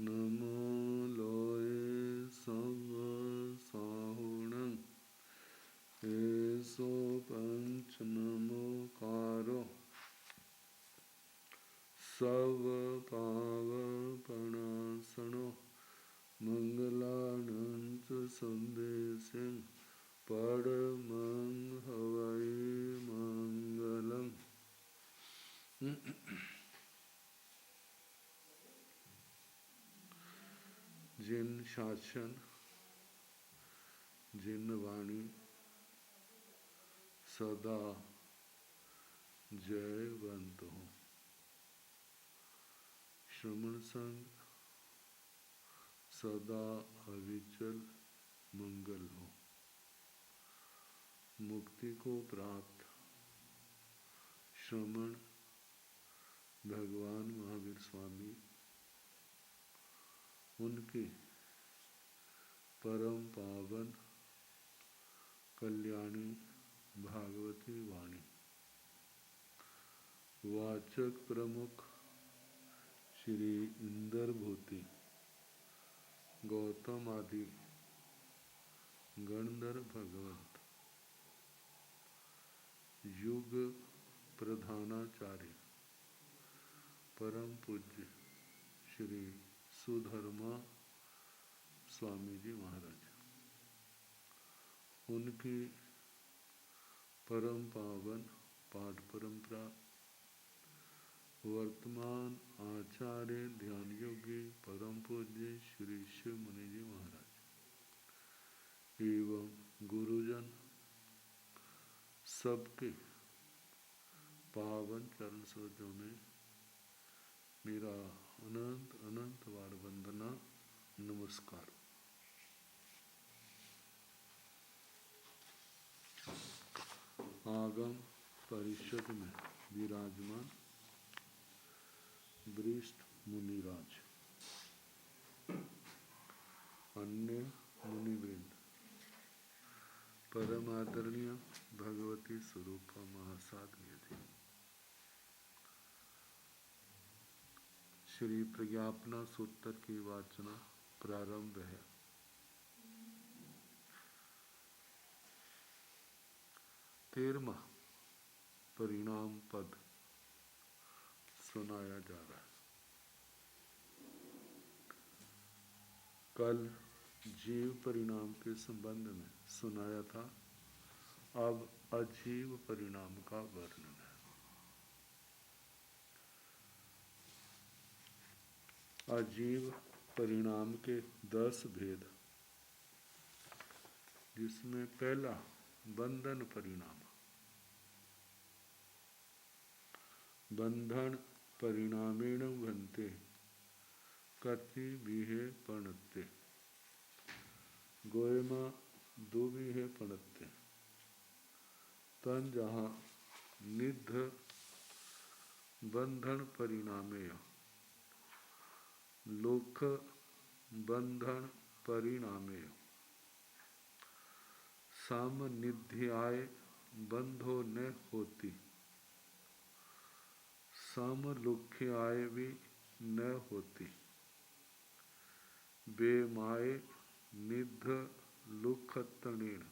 नमो लोये सब साहुणं एसो पंच नमोकारो सब पावपणासनो मंगलानंच संदेशं परमं हवै मंगलम्। जिन शासन जिन वाणी सदा जयवंत हो, श्रमण संग सदा अविचल मंगल हो, मुक्ति को प्राप्त श्रमण भगवान महावीर स्वामी उनकी परम पावन कल्याणी भागवती वाणी वाचक प्रमुख श्री इंद्रभूति गौतम आदि गणधर भगवंत युग प्रधानाचार्य परम पूज्य श्री सुधर्मा स्वामी जी महाराज उनकी परम पावन पाठ परंपरा वर्तमान आचार्य ध्यान योगी परम पूज्य श्री शिव मुनि जी महाराज एवं गुरुजन सबके पावन चरण सरोजों में मेरा अनंत अनंत बार वंदना नमस्कार। आगम परिषद में विराजमान वरिष्ठ मुनिराज, अन्य मुनिवृंद, परम आदरणीय भगवती स्वरूप महासाध्य थी। श्री प्रज्ञापना सूत्र की वाचना प्रारंभ है। तेरहवां परिणाम पद सुनाया जा रहा है। कल जीव परिणाम के संबंध में सुनाया था, अब अजीव परिणाम का वर्णन है। अजीव परिणाम के 10 भेद, जिसमें पहला बंधन परिणाम। बंधन परिणामेण बनते कति बीहे पणते गोयमा दुबीहे पणते तन जहाँ निध बंधन परिणामेय लोक बंधन परिणामेय सामनिध्याय बंधो न होती समलुख्याय भी न होती बेमाए निध लुखतणेन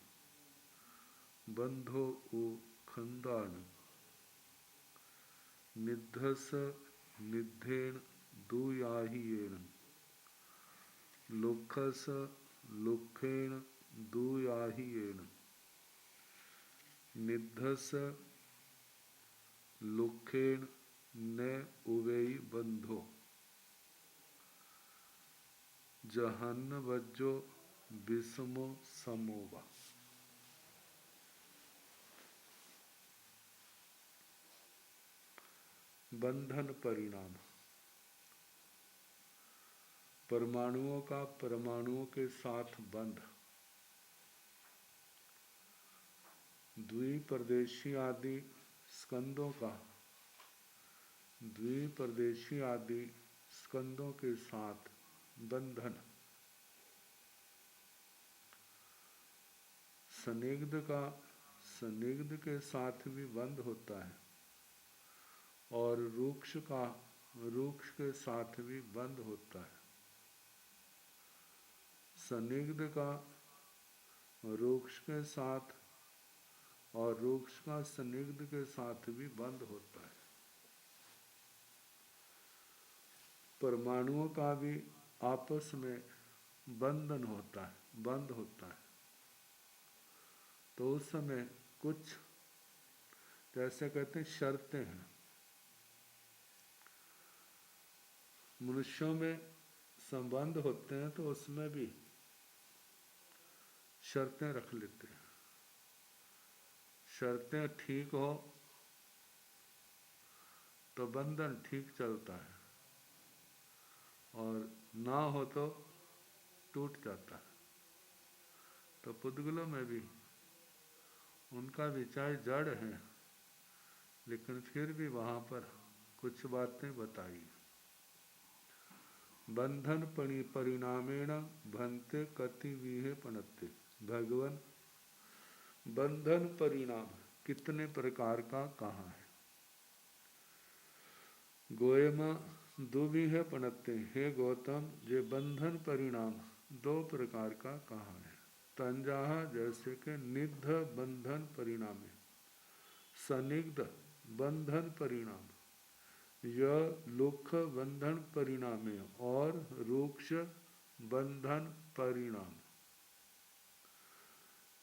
बंधो उ खंदान निधस निधेन दुयाहियेन लुखस लुखेन दुयाहियेन निधस लुखेन न उवेई बंधो जहन्न वज्जो विषमो समोवा। बंधन परिणाम परमाणुओं का परमाणुओं के साथ बंध, द्विप्रदेशी आदि स्कंदों का द्विप्रदेशी आदि स्कंदों के साथ बंधन, संदिग्ध का संदिग्ध के साथ भी बंध होता है और रूक्ष का रूक्ष के साथ भी बंध होता है। सनिग्ध का रुक्ष के साथ और रुक्ष का सनिग्ध के साथ भी बंध होता है। परमाणुओं का भी आपस में बंधन होता है, बंध होता है। तो उस समय कुछ जैसे कहते हैं शर्तें हैं। मनुष्यों में संबंध होते हैं तो उसमें भी शर्तें रख लेते हैं। शर्तें ठीक हो तो बंधन ठीक चलता है, और ना हो तो टूट जाता है। तो पुद्गलों में भी उनका विचार जड़ है, लेकिन फिर भी वहाँ पर कुछ बातें बताई। बंधन परिणामेण भंते कति विहे पणते। भगवान बंधन परिणाम कितने प्रकार का कहा है। गोयमा दुविहे पणते, हे गौतम ये बंधन परिणाम दो प्रकार का कहा है। तंजाहा जैसे के निध बंधन परिणाम, सनिग्ध बंधन परिणाम, यह लुख बंधन परिणाम और रुक्ष बंधन परिणाम।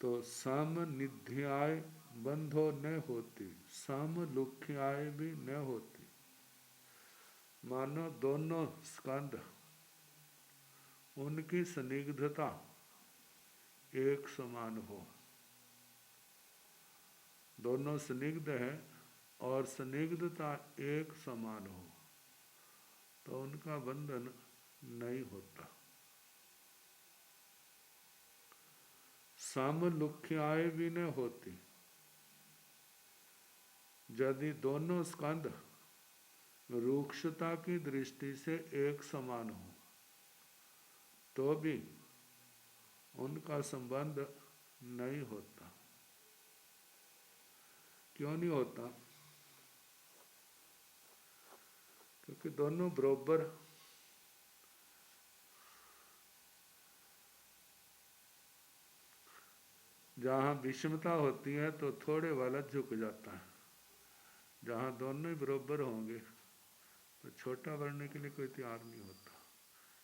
तो सम निध्याय बंधो न होती, सम लुख्याय भी न होती। मानो दोनों स्कंद उनकी सनिग्धता एक समान हो, दोनों सनिग्ध है और सनिग्धता एक समान हो, तो उनका बंधन नहीं होता। समलुख्याय भी न होती। यदि दोनों स्कंद रुक्षता की दृष्टि से एक समान हो तो भी उनका संबंध नहीं होता। क्यों नहीं होता? क्योंकि दोनों बराबर जहाँ विषमता होती है तो थोड़े वाला झुक जाता है। जहाँ दोनों ही बराबर होंगे तो छोटा बढ़ने के लिए कोई तैयार नहीं होता,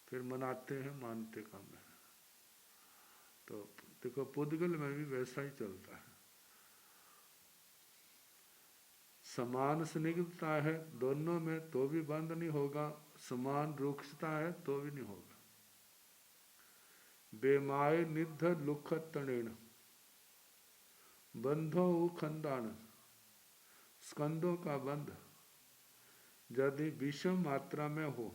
फिर मनाते हैं, मानते कम है। तो देखो पुद्गल में भी वैसा ही चलता है। समान स्निग्धता है दोनों में तो भी बंध नहीं होगा, समान रुक्षता है तो भी नहीं होगा। बेमाय निध लुख तणेण बंधो खंडान, स्कंदों का बंध यदि विषम मात्रा में हो,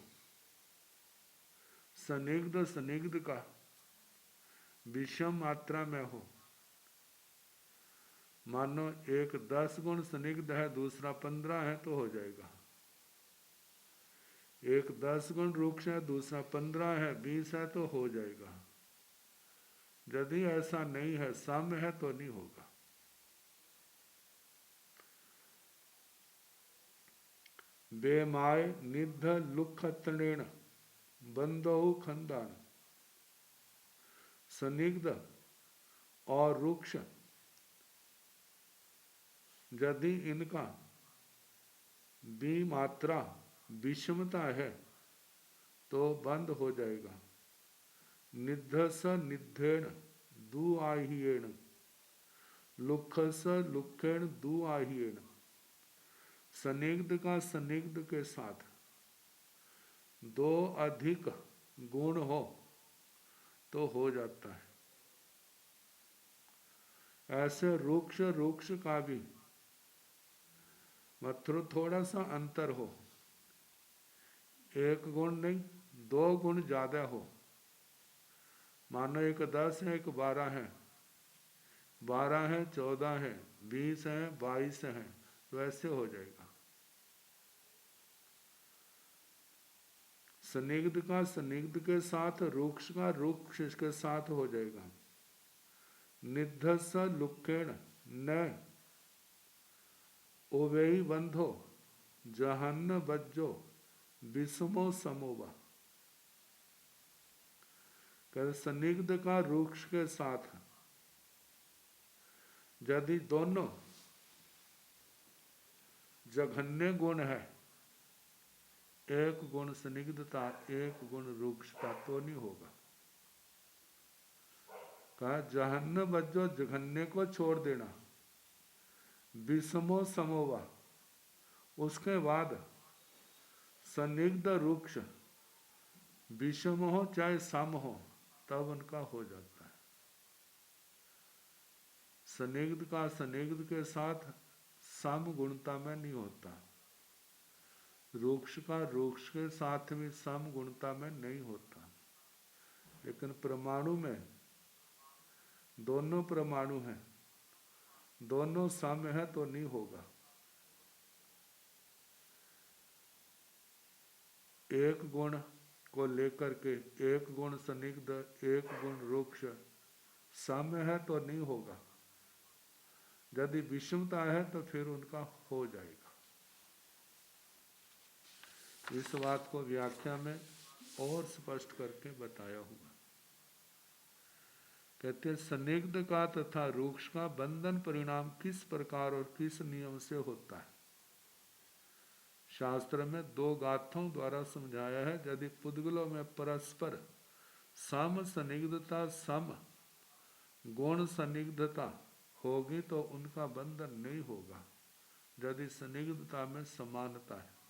सनिग्ध सनिग्ध का विषम मात्रा में हो, मानो एक 10 गुण सनिग्ध है दूसरा 15 है तो हो जाएगा। एक 10 गुण रुक्ष है दूसरा 15 है 20 है तो हो जाएगा। यदि ऐसा नहीं है, सम है तो नहीं होगा। बेमाय निध लुख तणेण बंधो खंडान, सनिग्ध और रुक्ष यदि इनका मात्रा विषमता है तो बंद हो जाएगा। निधस निधेण दुआहियेण, लुखस लुखेण दुआहियेण। सनिग्ध का सनिग्ध के साथ 2 अधिक गुण हो तो हो जाता है। ऐसे रुक्ष रुक्ष का भी मात्र थोड़ा सा अंतर हो, 1 गुण नहीं 2 गुण ज्यादा हो, मानो एक 10 है एक 12 है, 12 है 14 है 20 है 22 है, वैसे हो जाएगा। सनिग्ध का सनिग्ध के साथ रुक्ष का रुक्ष के साथ हो जाएगा। निधस लुखेण न ओवेई बंधो जहन्न बज्जो विषमो समोवा। कहते संदिग्ध का रुक्ष के साथ यदि दोनों जघन्य गुण है, एक गुण संदिग्धता एक गुण रुक्षता, तो नहीं होगा। कहा जहन्य बज्जो जघन्य को छोड़ देना, विषमो समोवा, उसके बाद संदिग्ध रुक्ष विषम हो चाहे सम हो तब उनका हो जाता है। संदिग्ध का संदिग्ध के साथ सम गुणता में नहीं होता, रुक्ष का रुक्ष के साथ भी सम गुणता में नहीं होता। लेकिन परमाणु में दोनों परमाणु हैं, दोनों सम है तो नहीं होगा। एक गुण को लेकर के एक गुण संदिग्ध एक गुण रुक्ष सम है तो नहीं होगा। यदि विषमता है तो फिर उनका हो जाएगा। इस बात को व्याख्या में और स्पष्ट करके बताया हुआ। कहते हैं संदिग्ध का तथा रुक्ष का बंधन परिणाम किस प्रकार और किस नियम से होता है। शास्त्र में दो गाथों द्वारा समझाया है। यदि पुद्गलों में परस्पर सम संदिग्धता सम गुण संदिग्धता होगी तो उनका बंधन नहीं होगा, यदि संदिग्धता में समानता है।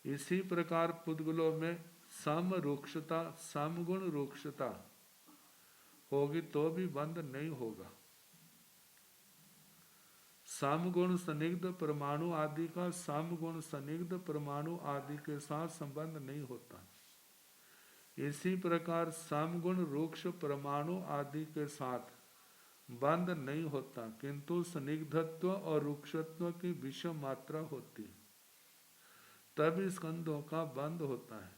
इसी प्रकार पुद्गलों में सम रुक्षता सम गुण रुक्षता होगी तो भी बंध नहीं होगा। सम गुण संदिग्ध परमाणु आदि का सम गुण संदिग्ध परमाणु आदि के साथ संबंध नहीं होता। इसी प्रकार सम गुण रुक्ष परमाणु आदि के साथ बंध नहीं होता, किंतु संदिग्धत्व और रुक्षत्व की विषम मात्रा होती है, तभी स्कंदों का बंध होता है।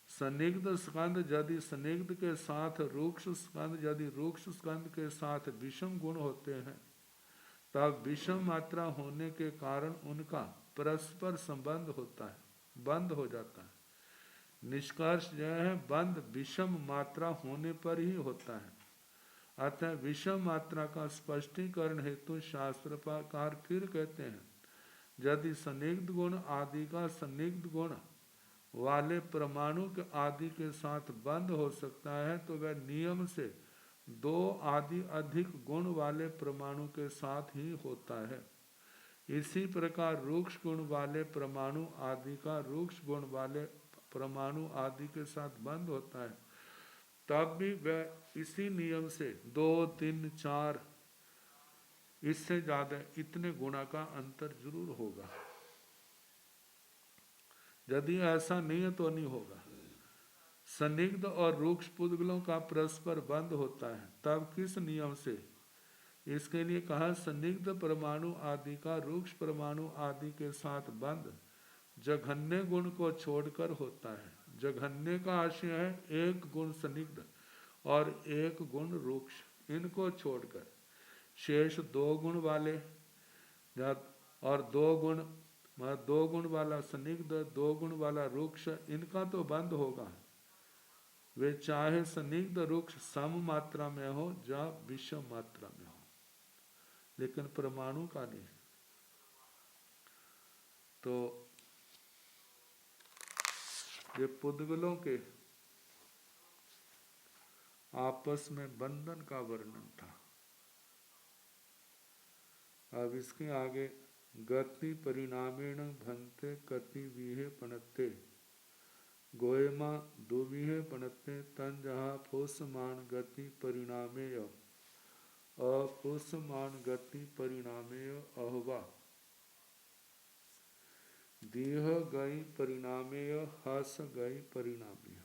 संदिग्ध स्कंद यदि संदिग्ध के साथ रुक्ष स्कंद यदि रुक्ष स्कंद के साथ विषम गुण होते हैं तब विषम मात्रा होने के कारण उनका परस्पर संबंध होता है, बंध हो जाता है। निष्कर्ष यह है बंध विषम मात्रा होने पर ही होता है। अतः विषम मात्रा का स्पष्टीकरण हेतु शास्त्रकार फिर कहते हैं यदि संदिग्ध गुण आदि का संदिग्ध गुण वाले परमाणु के आदि के साथ बंध हो सकता है तो वह नियम से दो आदि अधिक गुण वाले परमाणु के साथ ही होता है। इसी प्रकार रुक्ष गुण वाले परमाणु आदि का रुक्ष गुण वाले परमाणु आदि के साथ बंध होता है, तब भी वह इसी नियम से 2, 3, 4 इससे ज्यादा इतने गुणा का अंतर जरूर होगा। यदि ऐसा नहीं है तो नहीं होगा। संदिग्ध और रुक्ष पुद्गलों का परस्पर बंध होता है, तब किस नियम से? इसके लिए कहा संदिग्ध परमाणु आदि का रुक्ष परमाणु आदि के साथ बंध जघन्य गुण को छोड़कर होता है। जघन्य का आशय है एक गुण संदिग्ध और एक गुण रुक्ष, इनको छोड़कर शेष दो गुण वाले और दो गुण वाला संदिग्ध दो गुण वाला रुक्ष, इनका तो बंद होगा। वे चाहे संदिग्ध रुक्ष सम मात्रा में हो या विषम मात्रा में हो, लेकिन परमाणु का नहीं। तो ये पुद्गलों के आपस में बंधन का वर्णन था। अब इसके आगे गति परिणामेण भंते कति विहे पणत्ते गोयमा दुविहे पणत्ते तन जहा फुसमान गति परिणामेय अफुसमान गति परिणामेय अहवा दीह गई परिणामेय हस गई परिणामेय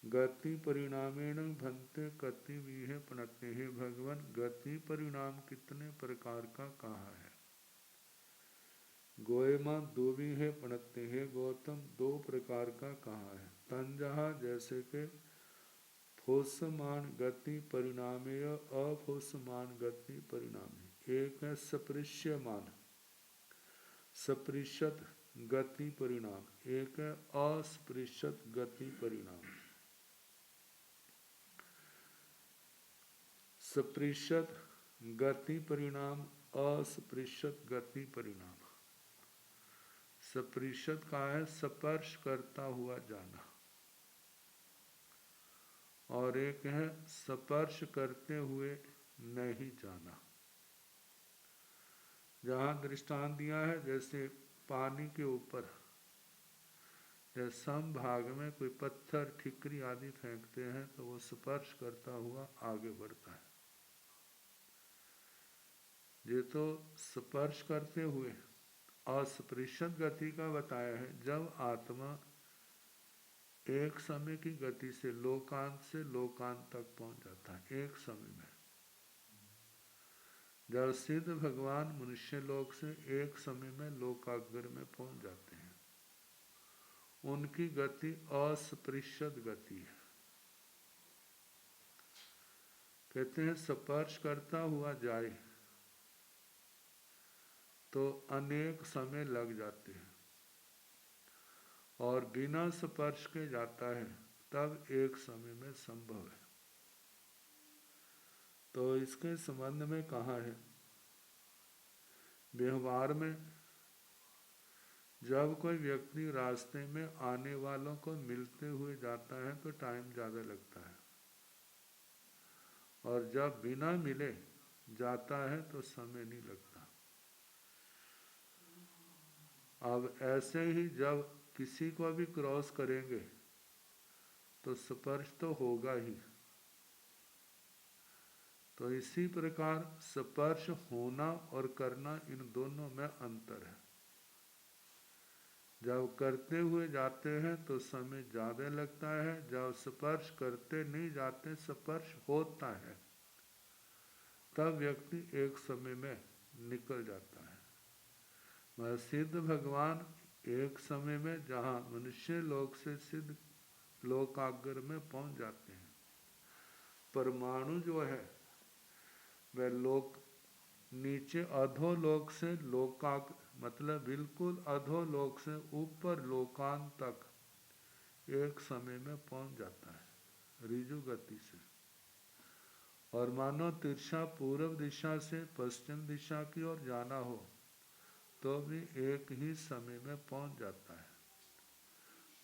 गति परिणामेण भंते कति विहे पणत्ते। हे भगवान, गति परिणाम कितने प्रकार का कहा है? गोयमा दुवी है पणत्ते, है गौतम दो प्रकार का कहा है। तंजहा जैसे के फुसमान गति परिणामेय अफुसमान गति परिणामी। एक है सपृश्यमान, सपृशत गति परिणाम, एक है अस्पृशत गति परिणाम। स्पृशत गति परिणाम, अस्पृशत गति परिणाम। स्पृशत का है स्पर्श करता हुआ जाना, और एक है स्पर्श करते हुए नहीं जाना। जहाँ दृष्टांत दिया है, जैसे पानी के ऊपर जैसे सम भाग में कोई पत्थर ठिकरी आदि फेंकते हैं तो वो स्पर्श करता हुआ आगे बढ़ता है। ये तो स्पर्श करते हुए। अस्पृशत गति का बताया है जब आत्मा एक समय की गति से लोकांत तक पहुंच जाता है, एक समय में। जब सिद्ध भगवान मनुष्य लोक से एक समय में लोकाग्र में पहुंच जाते हैं, उनकी गति अस्पृशत गति है। कहते हैं स्पर्श करता हुआ जाए तो अनेक समय लग जाते हैं, और बिना स्पर्श के जाता है तब एक समय में संभव है। तो इसके संबंध में कहा है, व्यवहार में जब कोई व्यक्ति रास्ते में आने वालों को मिलते हुए जाता है तो टाइम ज़्यादा लगता है, और जब बिना मिले जाता है तो समय नहीं लगता। अब ऐसे ही जब किसी को भी क्रॉस करेंगे तो स्पर्श तो होगा ही। तो इसी प्रकार स्पर्श होना और करना, इन दोनों में अंतर है। जब करते हुए जाते हैं तो समय ज़्यादा लगता है, जब स्पर्श करते नहीं जाते, स्पर्श होता है, तब व्यक्ति एक समय में निकल जाता है। वह सिद्ध भगवान एक समय में जहाँ मनुष्य लोक से सिद्ध लोकाग्र में पहुंच जाते हैं। परमाणु जो है वह लोक नीचे अधोलोक से लोकाग्र, मतलब बिल्कुल अधोलोक से ऊपर लोकांत तक एक समय में पहुंच जाता है ऋजु गति से। और मानो तिरछा पूर्व दिशा से पश्चिम दिशा की ओर जाना हो तो भी एक ही समय में पहुंच जाता है।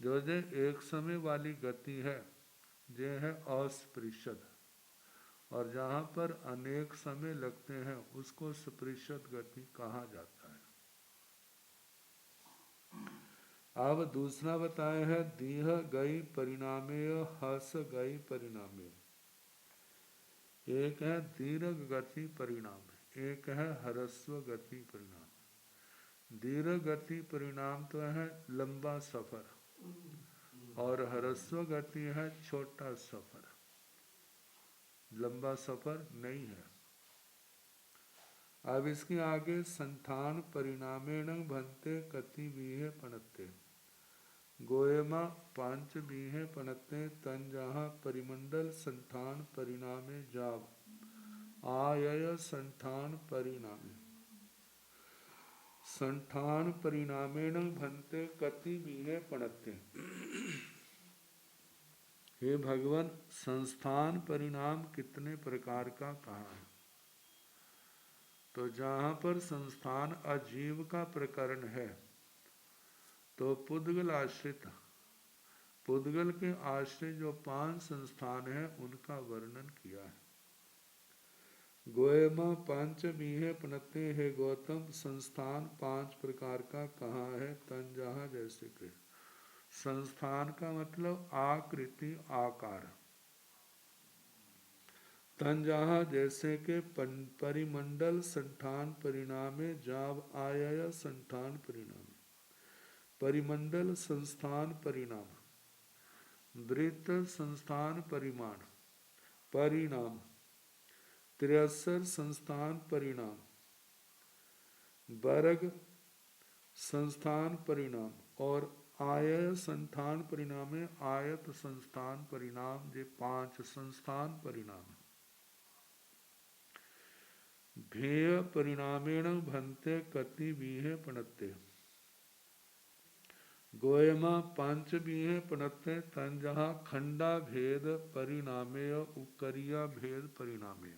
जो एक समय वाली गति है ये है अस्पृशत, और जहाँ पर अनेक समय लगते हैं उसको स्पृशत गति कहा जाता है। अब दूसरा बताया है दीह गई परिणामेय हस गई परिणामेय। एक है दीर्घ गति परिणाम, एक है ह्रस्व गति परिणाम। दीर्घ गति परिणाम तो है लंबा सफर, और ह्रस्व गति है छोटा सफर, लंबा सफर नहीं है। अब इसके आगे संठान परिणामेण भंते कति बीहे पणत्ते। गोयमा पांच बीहे पणत्ते तन जहाँ परिमंडल संठान परिणामे जाव आयय संठान परिणामे। संठान परिणामेण भंते कति बीहे पणत्ते। हे भगवान, संस्थान परिणाम कितने प्रकार का कहा है? तो जहाँ पर संस्थान अजीव का प्रकरण है तो पुद्गल आश्रित, पुद्गल के आश्रित जो 5 संस्थान हैं उनका वर्णन किया है। गोयमा पांच बीहे पणते, है गौतम संस्थान 5 प्रकार का कहा है तन जहाँ जैसे के। संस्थान का मतलब आकृति आकार, तन जहाँ जैसे के परिमंडल संठान परिणामे जाव आयय संठान परिणाम। परिमंडल संस्थान परिणाम, वृत्त संस्थान परिमाण परिणाम, 63 संस्थान परिणाम, वर्ग संस्थान परिणाम, और आयय संस्थान परिणाम है आयत संस्थान परिणाम। ये 5 संस्थान परिणाम। भेय परिणामेण भंते कति बीहे पणत्ते। गोयमा पांच बीहे पणते तन जहाँ खंडा भेद परिणामेय उकरिया भेद परिणामे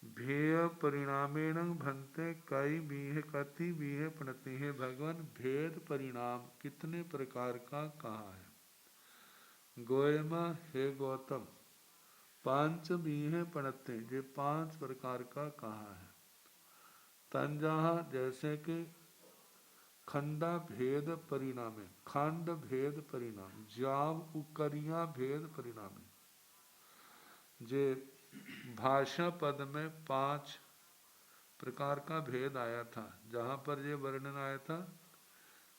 भेय परिणामेण भंते कई बीहे कति बीहे पणते हैं। भगवान भेद परिणाम कितने प्रकार का कहा है। गोयमा हे गौतम पांच बीहे पणते ये पांच प्रकार का कहा है। तंजहा जैसे कि खंडा भेद परिणामे खंड भेद परिणाम जाव उकरिया भेद परिणामे जे भाषा पद में पांच प्रकार का भेद आया था, जहाँ पर ये वर्णन आया था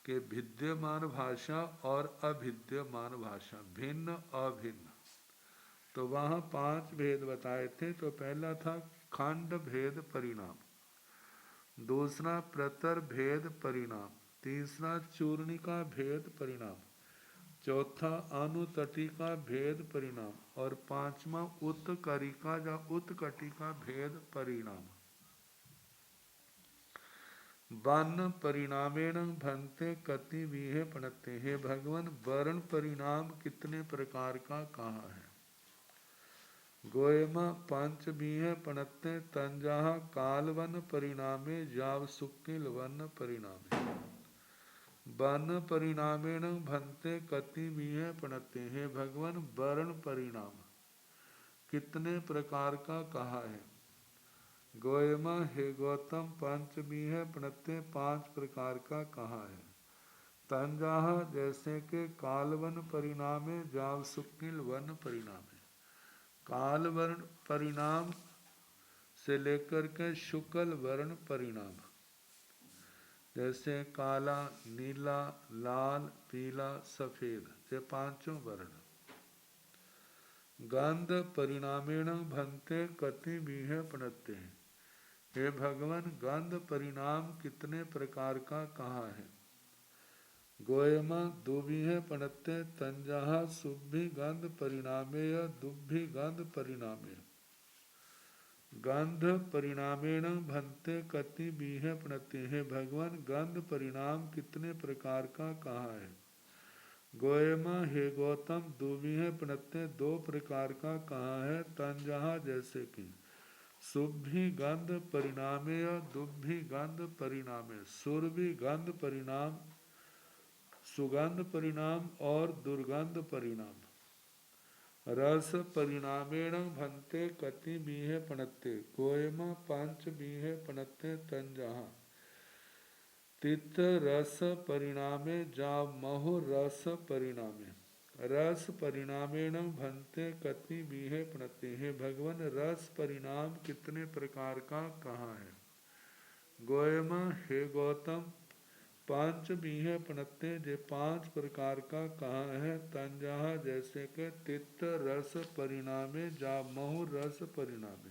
कि भिद्यमान भाषा और अभिद्यमान भाषा भिन्न अभिन्न, तो वहाँ पांच भेद बताए थे। तो पहला था खंड भेद परिणाम, दूसरा प्रतर भेद परिणाम, तीसरा चूर्णिका भेद परिणाम, चौथा अनुतटिका भेद परिणाम और पांचवा उत्करिका या उत्कटिका भेद परिणाम। वर्ण परिणामेण भंते कति विहे पणते हैं। भगवान वर्ण परिणाम कितने प्रकार का कहा है। गोयमा पंच बीहे पणते तंजहा कालवन परिणामे जाव सुकिल वन परिणामे वन परिणामेण भंते कति बीहे पणते हैं। भगवान वर्ण परिणाम कितने प्रकार का कहा है। गोयमा हे गौतम पंच बीहे पणते पांच प्रकार का कहा है। तंजहा जैसे के कालवन परिणामे जाव सुकिल वन परिणामे काल वर्ण परिणाम से लेकर के शुक्ल वर्ण परिणाम, जैसे काला नीला लाल पीला सफेद ये पांचों वर्ण। गंध परिणामेण भंते कति बीहे पणते हैं। हे भगवान गंध परिणाम कितने प्रकार का कहा है। गोयमा दुभिहे पणते तंजहा सुभि गंध परिणामेय दुभि गंध परिणामे गंध परिणामेण भंते कति बीहे पणते हैं। भगवान गंध परिणाम कितने प्रकार का कहा है। गोयमा हे गौतम दुभिहे पणते दो प्रकार का कहा है। तंजहा जैसे कि सुभि गंध परिणामेय दुभि गंध परिणामे सुरभि गंध परिणाम सुगंध परिणाम और दुर्गंध परिणाम। रस परिणामेण भंते कति बीहे पणते गोयमा पंच बीहे पणते तंजहा तित रस परिणामे जाव महो रस परिणामे रस परिणामेण भंते कति बीहे पणते हैं। भगवान रस परिणाम कितने प्रकार का कहा है। गोयमा हे गौतम पांच बीहे पणते जे पांच प्रकार का कहा है। तंजहा जैसे के तिक्त रस परिणामे जा महु रस परिणामे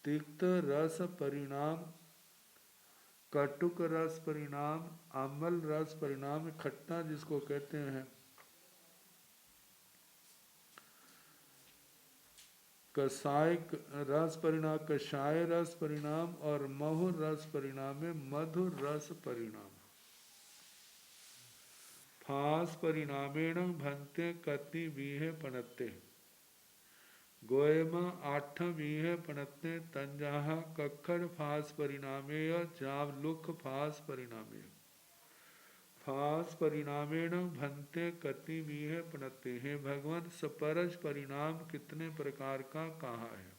तिक्त रस परिणाम कटुक रस परिणाम अम्ल रस परिणाम खट्टा जिसको कहते हैं, कसाय रस परिणाम कषाय रस परिणाम और महुर रस परिणाम में मधुर रस परिणाम। फास परिणामेण भंते कति बीहे पणते गोयमा आठ बीहे पणते तंजहा कक्खड़ फास परिणामेय जाव लुख फास परिणामे फास परिणामेण भंते कति बीहे पणते हैं। भगवान स्पर्श परिणाम कितने प्रकार का कहा है।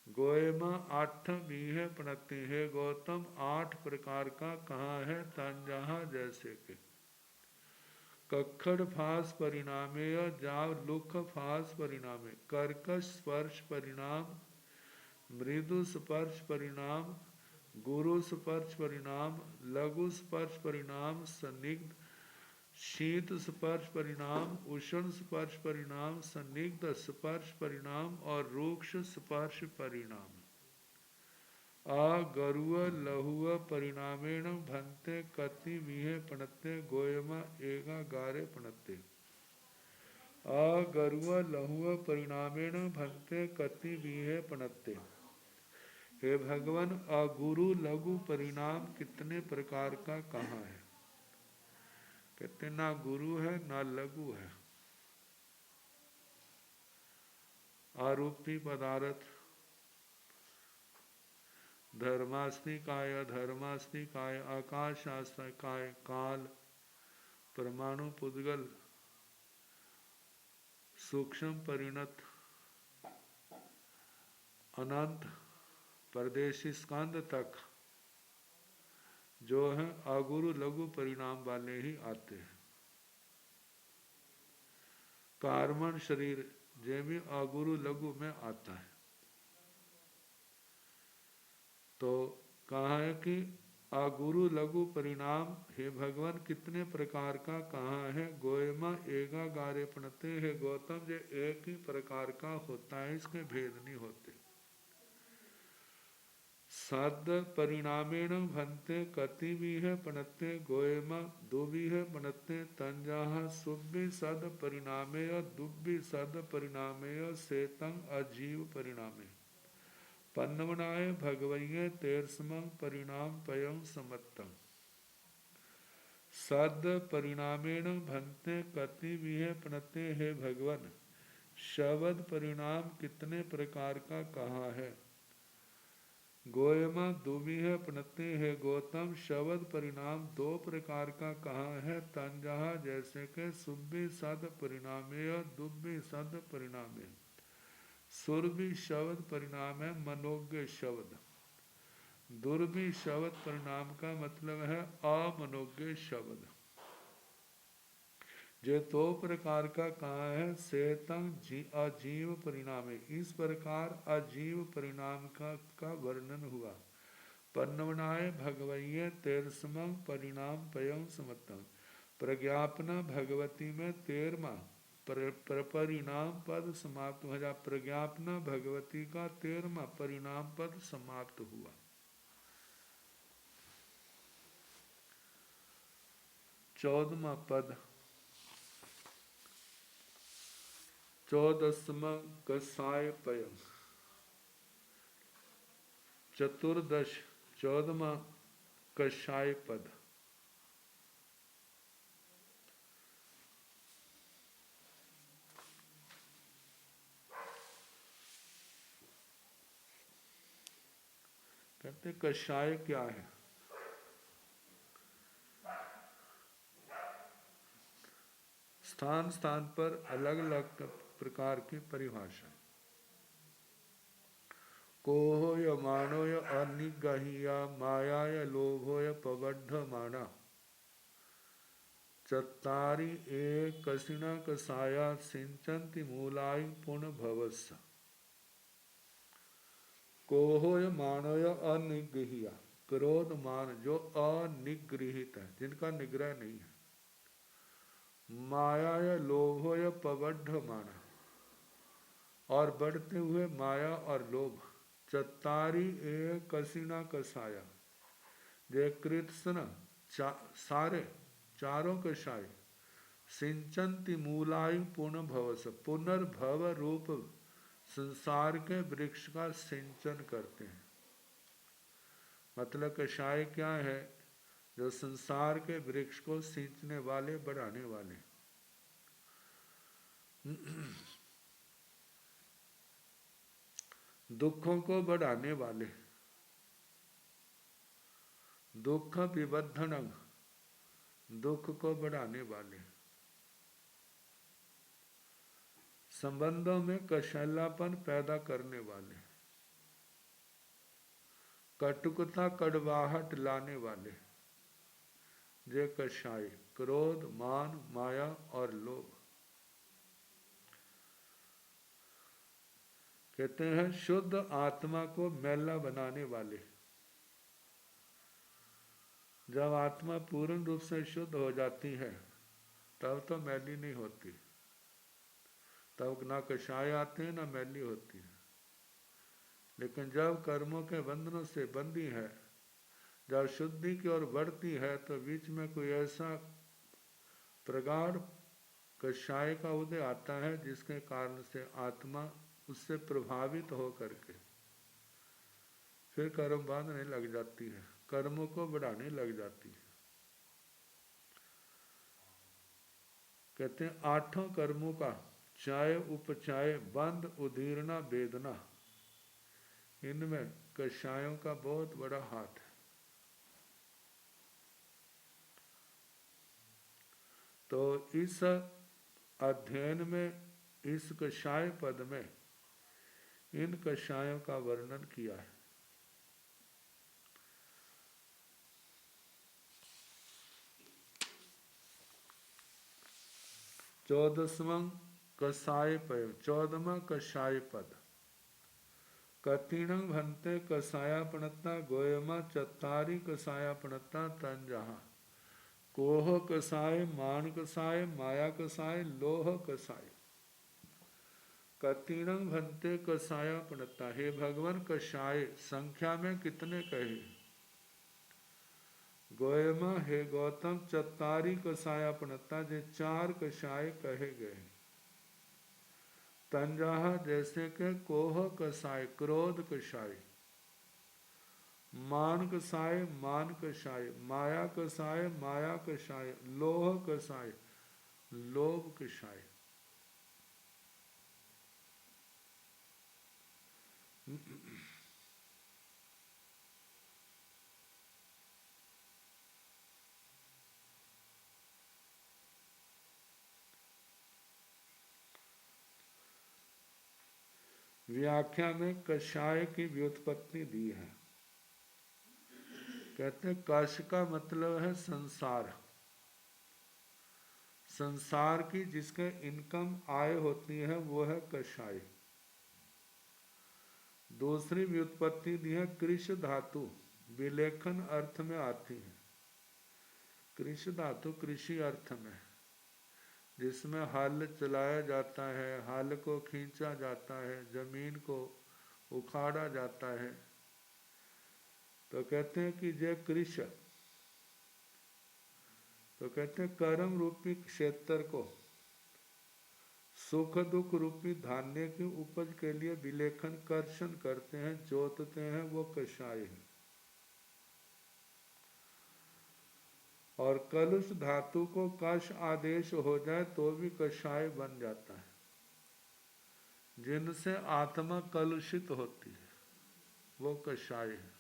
गोयमा आठ बीहे पणते हैं। गौतम आठ प्रकार का कहा है। तंजहा जैसे के कक्खड़ फास परिणामेय जाव लुख फास परिणामे कर्कश स्पर्श परिणाम मृदु स्पर्श परिणाम गुरु स्पर्श परिणाम लघु स्पर्श परिणाम संदिग्ध शीत स्पर्श परिणाम उष्ण स्पर्श परिणाम संदिग्ध स्पर्श परिणाम और रूक्ष स्पर्श परिणाम। गरुआ लहुआ परिणामेण भंते कति बीहे पणते गोयमा एगा गारे पणते गरुआ लहुआ परिणामेण भंते कति बीहे पणते। हे भगवान अगुरु लघु परिणाम कितने प्रकार का कहा है। कहते ना गुरु है ना लघु है, आरूपी पदार्थ धर्मास्तिकाय, धर्मास्तिकाय, आकाशास्तिकाय, काल, परमाणु, पुद्गल, सूक्ष्म परिणत, अनंत, परदेशी स्कंद तक जो है अगुरु लघु परिणाम वाले ही आते हैं। कार्बन शरीर जे भी अगुरु लघु में आता है। तो कहा है कि अगुरु लघु परिणाम हे भगवान कितने प्रकार का कहाँ है। गोयमा एगा गारे पणते है गौतम, जो एक ही प्रकार का होता है, इसके भेद नहीं होते। सद परिणामेण भंते कति भी है पणते गोयमा दुबी है पणते तंजाह सुब्बी सद परिणामेय दुब्बी सद परिणामेय सेतंग अजीव परिणामे पन्नवनाय भगवये तेरसमं परिणाम पयं समत्तम। सद परिणामेण भंते कति भी है पणते है भगवन, शब्द परिणाम कितने प्रकार का कहा है। गोयमा दुबी है पणते है गौतम, शब्द परिणाम दो प्रकार का कहा है। तंजहा जैसे के सुब्बी सद परिणामेय दुब्बी सद परिणामे। सुरभि शब्द परिणाम है मनोज्ञ शब्द, दुर्भी शब्द परिणाम का मतलब है अमनोज्ञ शब्द। जो दो प्रकार का कहा है। सेतंग अजीव परिणाम है, इस प्रकार अजीव परिणाम का वर्णन हुआ। पन्नवनाय भगवये तेरसमं परिणाम पयं समत्तम। प्रज्ञापना भगवती में 13वां परिणाम पद समाप्त हो जा। प्रज्ञापना भगवती का 13वां परिणाम पद समाप्त हुआ। 14वां पद 14वां कसाय पयं। चतुर्दश 14वां कषाय पद। कहते कषाय क्या है। स्थान स्थान पर अलग अलग प्रकार की परिभाषा। कोहोय मानोय अनिगहिया मायाय लोभोय पबद्धमाना चत्तारि एकसिना कसाया सिंचन्ति मूलाय पुनर्भवस्य। कोहोय मानोय अनिगहिया, क्रोध मान जो अनिगृहित है, जिनका निग्रह नहीं है। मायाय लोभोय पबद्धमाना, और बढ़ते हुए माया और लोभ। चत्तारी एक कसीना कसाया, जे कृत्स्न सारे चारों कषाय। सिंचन्ति मूलायु पुनर्भवस, पुनर्भव रूप संसार के वृक्ष का सिंचन करते हैं। मतलब कषाय क्या है, जो संसार के वृक्ष को सींचने वाले, बढ़ाने वाले। दुखों को बढ़ाने वाले, दुख विबद्धन, दुख को बढ़ाने वाले। संबंधों में कशैलापन पैदा करने वाले, कटुकता कड़वाहट लाने वाले। जे कषाय क्रोध मान माया और लोभ। कहते हैं शुद्ध आत्मा को मैला बनाने वाले। जब आत्मा पूर्ण रूप से शुद्ध हो जाती है तब तो मैली नहीं होती, तब ना कषाय आते हैं ना मैली होती है। लेकिन जब कर्मों के बंधनों से बंधी है, जब शुद्धि की ओर बढ़ती है, तो बीच में कोई ऐसा प्रगाढ़ कषाय का उदय आता है जिसके कारण से आत्मा उससे प्रभावित हो करके फिर कर्म बांधने लग जाती है, कर्मों को बढ़ाने लग जाती है। कहते हैं 8 कर्मों का चाय उपचाय बंद उदीरना वेदना, इनमें कषायों का बहुत बड़ा हाथ है। तो इस अध्ययन में, इस कषाय पद में इन कषायों का वर्णन किया है। चौदसवां कषाय पय, 14वां कषाय पद। कतिणं भन्ते कषायापणता गोयमा चत्तारी कषायापणता तंजहा। कोह कषाय, मान कषाय, माया कषाय, लोह कषाय। कतिणं भन्ते कषायापणता, हे भगवान कषाय संख्या में कितने कहे। गोयमा, हे गौतम चत्तारी कषायापणता, जे 4 कषाय कहे गए। तंजाहा, जैसे के कोह कषाय क्रोध कषाय, मान कषाय मान कषाय, माया कषाय माया कषाय, लोह कषाय लोभ कषाय। व्याख्या में कषाय की व्युत्पत्ति दी है। कहते हैं कष का मतलब है संसार, संसार की जिसके इनकम आय होती है वो है कषाय। दूसरी व्युत्पत्ति दी है कृष धातु, विलेखन अर्थ में आती है। कृष धातु कृषि अर्थ में, जिसमें हल चलाया जाता है, हल को खींचा जाता है, जमीन को उखाड़ा जाता है। तो कहते हैं कि जय कृष, तो कहते हैं कर्म रूपी क्षेत्र को सुख दुख रूपी धान्य की उपज के लिए विलेखन कर्षण करते हैं, जोतते हैं, वो कषाय है। और कलुष धातु को कष आदेश हो जाए तो भी कषाय बन जाता है। जिनसे आत्मा कलुषित होती है वो कषाय है।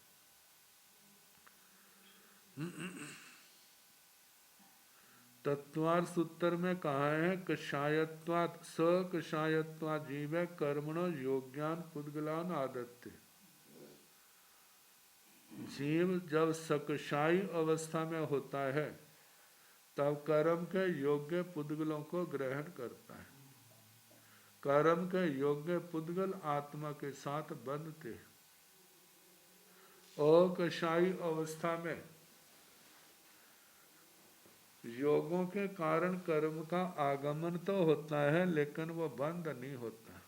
तत्वार सूत्र में कहा है कषायत्वात् स कषायत्वात् जीव कर्मणो योग्यान पुद्गलान आदत्ते। जीव जब सकषायी अवस्था में होता है तब कर्म के योग्य पुद्गलों को ग्रहण करता है। कर्म के योग्य पुद्गल आत्मा के साथ बंधते हैं। अकषायी अवस्था में योगों के कारण कर्म का आगमन तो होता है लेकिन वो बंद नहीं होता।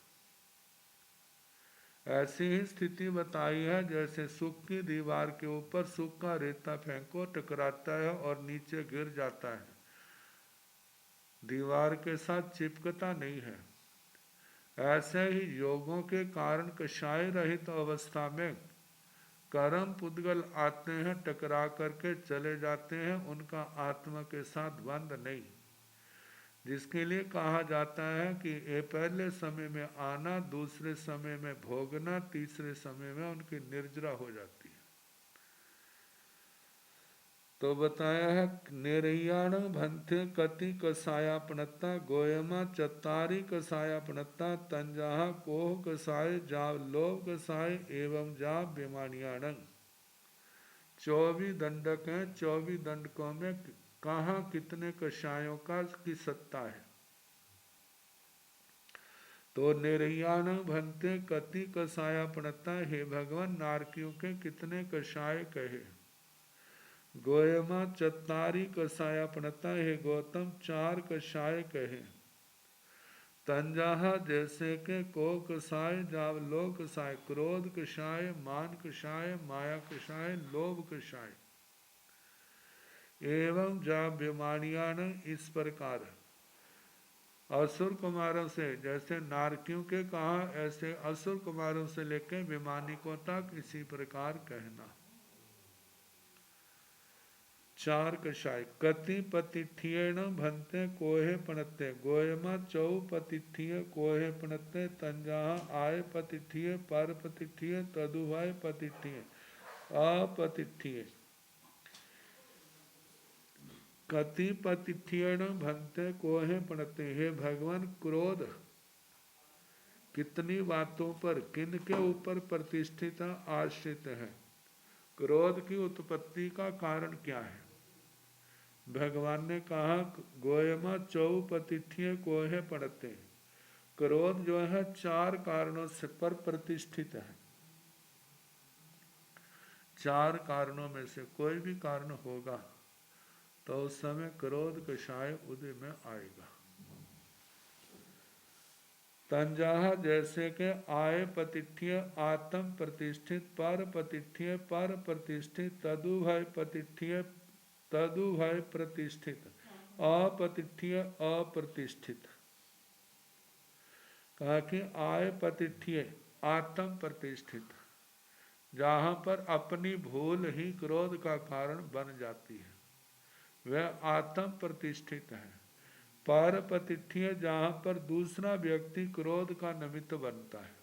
ऐसी ही स्थिति बताई है जैसे सूख की दीवार के ऊपर सूखा रेता फेंको, टकराता है और नीचे गिर जाता है, दीवार के साथ चिपकता नहीं है। ऐसे ही योगों के कारण कषाय रहित अवस्था में कर्म पुद्गल आते हैं, टकरा करके चले जाते हैं, उनका आत्मा के साथ बंध नहीं। जिसके लिए कहा जाता है कि ये पहले समय में आना, दूसरे समय में भोगना, तीसरे समय में उनकी निर्जरा हो जाती है। तो बताया है निर्याण भन्थे कति कषायापणता गोयमा चत्तारी कषायापणता तंजाहा कोह कषाय जाव लोभ कषाय एवं जाव विमानियाण। 24 दंडक हैं, 24 दंडकों में कहाँ कितने कषायों का की सत्ता है। तो निर्याण भन्ते कति कषायापणता, हे भगवान नारकियों के कितने कषाय कहे। गोयमा चत्तारी कषायापणता, हे गौतम 4 कषाय कहे। तंजाहा जैसे के को कषाय जाव लोभ कषाय, क्रोध कषाय, मान कषाय, माया कषाय, लोभ कषाय। एवं जाव विमानियान, इस प्रकार असुर कुमारों से, जैसे नारकियों के कहा ऐसे असुर कुमारों से लेकर विमानिकों तक इसी प्रकार कहना। चार कषाय। कति पतिथियेण भंते कोहे पणते, गोयमा चौ पतिथिय कोहे पणते, तंजाह आय पतिथिय पर पतिथिय तदुभाय पतिथिय अपतिथिय। कति पतिथियेण भंते कोहे पणते, हे भगवान क्रोध कितनी बातों पर, किन के ऊपर प्रतिष्ठित आश्रित है। क्रोध की उत्पत्ति का कारण क्या है? भगवान ने कहा गोयमा चौ पतिथिय कोहे पड़ते। क्रोध जो है चार कारणों से पर प्रतिष्ठित है। चार कारणों में से कोई भी कारण होगा तो उस समय क्रोध कषाय उदय में आएगा। तंजाह जैसे के आय पतिथ्य आत्म प्रतिष्ठित, पर पतिथ्य पर प्रतिष्ठित, तदुभय पतिथ्य तदुभय प्रतिष्ठित, अपतिथ्य अप्रतिष्ठित। कहा कि आय पतिथ्य आत्म प्रतिष्ठित, जहाँ पर अपनी भूल ही क्रोध का कारण बन जाती है, वह आत्म प्रतिष्ठित है। पर पतिथ्य जहाँ पर दूसरा व्यक्ति क्रोध का निमित्त बनता है।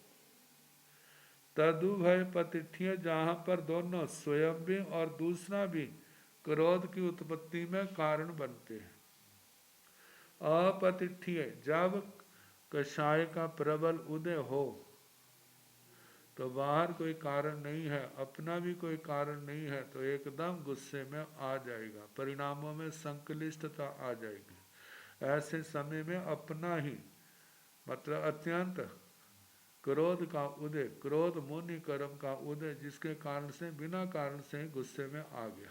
तदुभय पतिथ्य जहाँ पर दोनों स्वयं भी और दूसरा भी क्रोध की उत्पत्ति में कारण बनते हैं। अपतिथ्य जब कषाय का प्रबल उदय हो तो बाहर कोई कारण नहीं है, अपना भी कोई कारण नहीं है, तो एकदम गुस्से में आ जाएगा, परिणामों में संक्लिष्टता आ जाएगी। ऐसे समय में अपना ही मतलब अत्यंत क्रोध का उदय, क्रोध मुनि कर्म का उदय, जिसके कारण से बिना कारण से गुस्से में आ गया।